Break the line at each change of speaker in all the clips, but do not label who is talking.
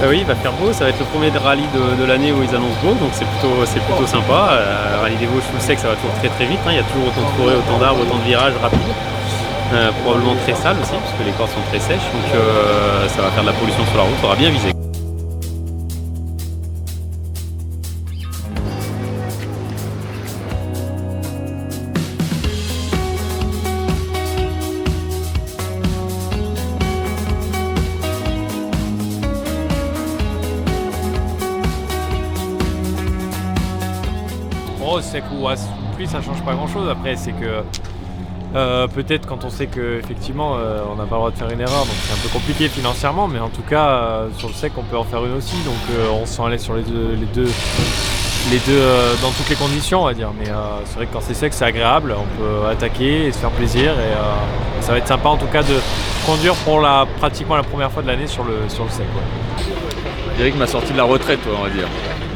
Oui, il va faire beau, ça va être le premier rallye de l'année où ils annoncent beau, donc c'est plutôt sympa. Rallye des Vosges, je sais que ça va toujours très très vite, hein. Il y a toujours autant de forêts, autant d'arbres, autant de virages rapides. Probablement très sale aussi, parce que les cordes sont très sèches, donc ça va faire de la pollution sur la route, il faudra bien viser.
Oh, sec ou à pluie, ça change pas grand chose. Après, c'est que peut-être quand on sait qu'effectivement on n'a pas le droit de faire une erreur, donc c'est un peu compliqué financièrement, mais en tout cas sur le sec on peut en faire une aussi, donc on se sent à l'aise sur les deux dans toutes les conditions, on va dire. Mais c'est vrai que quand c'est sec, c'est agréable, on peut attaquer et se faire plaisir, et ça va être sympa en tout cas de conduire pour pratiquement la première fois de l'année sur le sec. Ouais.
Je dirais que ma sortie de la retraite, on va dire.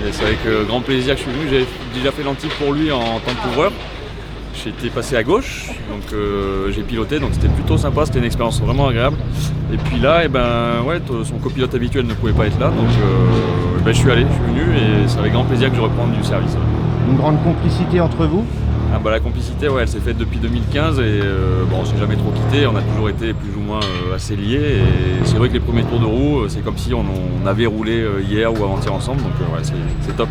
Et c'est avec grand plaisir que je suis venu. J'avais déjà fait l'antique pour lui en tant que couvreur. J'étais passé à gauche, donc j'ai piloté, donc c'était plutôt sympa, c'était une expérience vraiment agréable. Et puis là, son copilote habituel ne pouvait pas être là, donc je suis venu et c'est avec grand plaisir que je reprends du service.
Une grande complicité entre vous?
La complicité, elle s'est faite depuis 2015 et on s'est jamais trop quitté, on a toujours été plus ou moins assez liés. Et c'est vrai que les premiers tours de roue, c'est comme si on avait roulé hier ou avant-hier ensemble, donc c'est top.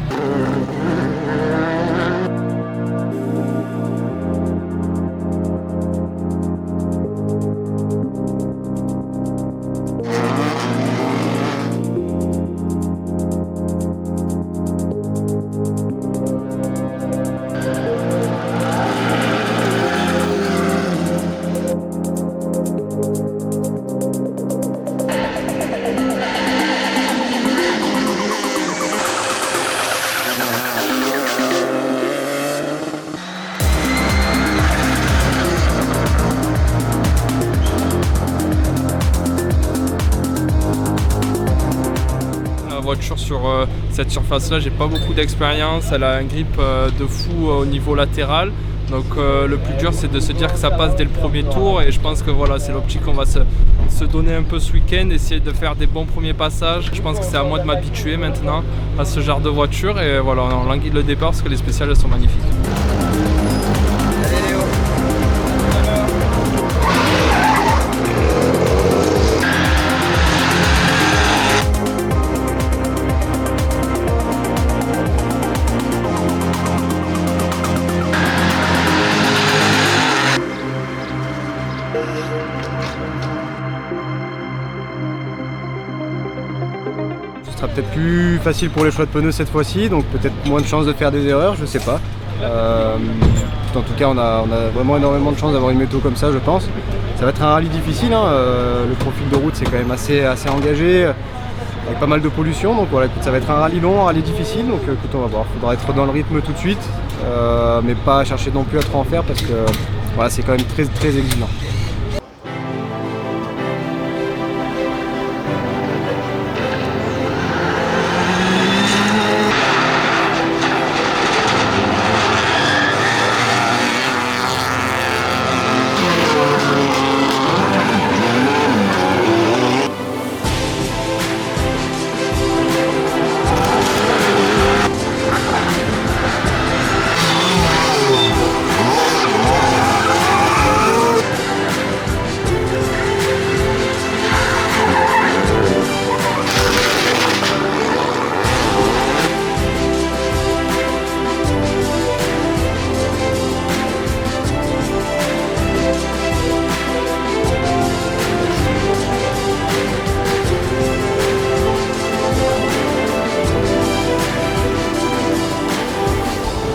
Voiture sur cette surface là, j'ai pas beaucoup d'expérience, elle a un grip de fou au niveau latéral, donc le plus dur c'est de se dire que ça passe dès le premier tour, et je pense que voilà, c'est l'optique qu'on va se donner un peu ce week-end, essayer de faire des bons premiers passages. Je pense que c'est à moi de m'habituer maintenant à ce genre de voiture, et voilà, on languit le départ parce que les spéciales elles sont magnifiques.
Ce sera peut-être plus facile pour les choix de pneus cette fois-ci, donc peut-être moins de chances de faire des erreurs, je sais pas. En tout cas, on a vraiment énormément de chance d'avoir une météo comme ça, je pense. Ça va être un rallye difficile, hein. Le profil de route c'est quand même assez engagé, avec pas mal de pollution, donc voilà, écoute, ça va être un rallye long, un rallye difficile, donc écoute, on va voir. Il faudra être dans le rythme tout de suite, mais pas chercher non plus à trop en faire, parce que voilà, c'est quand même très très exigeant.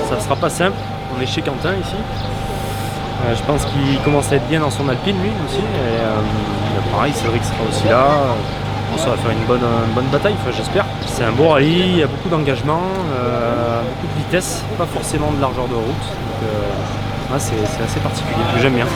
Ça sera pas simple, on est chez Quentin ici. Je pense qu'il commence à être bien dans son Alpine lui aussi. Et, pareil, Cédric sera aussi là. Ça va faire une bonne bataille, j'espère. C'est un beau rallye, il y a beaucoup d'engagement, beaucoup de vitesse, pas forcément de largeur de route. Donc c'est assez particulier, j'aime bien.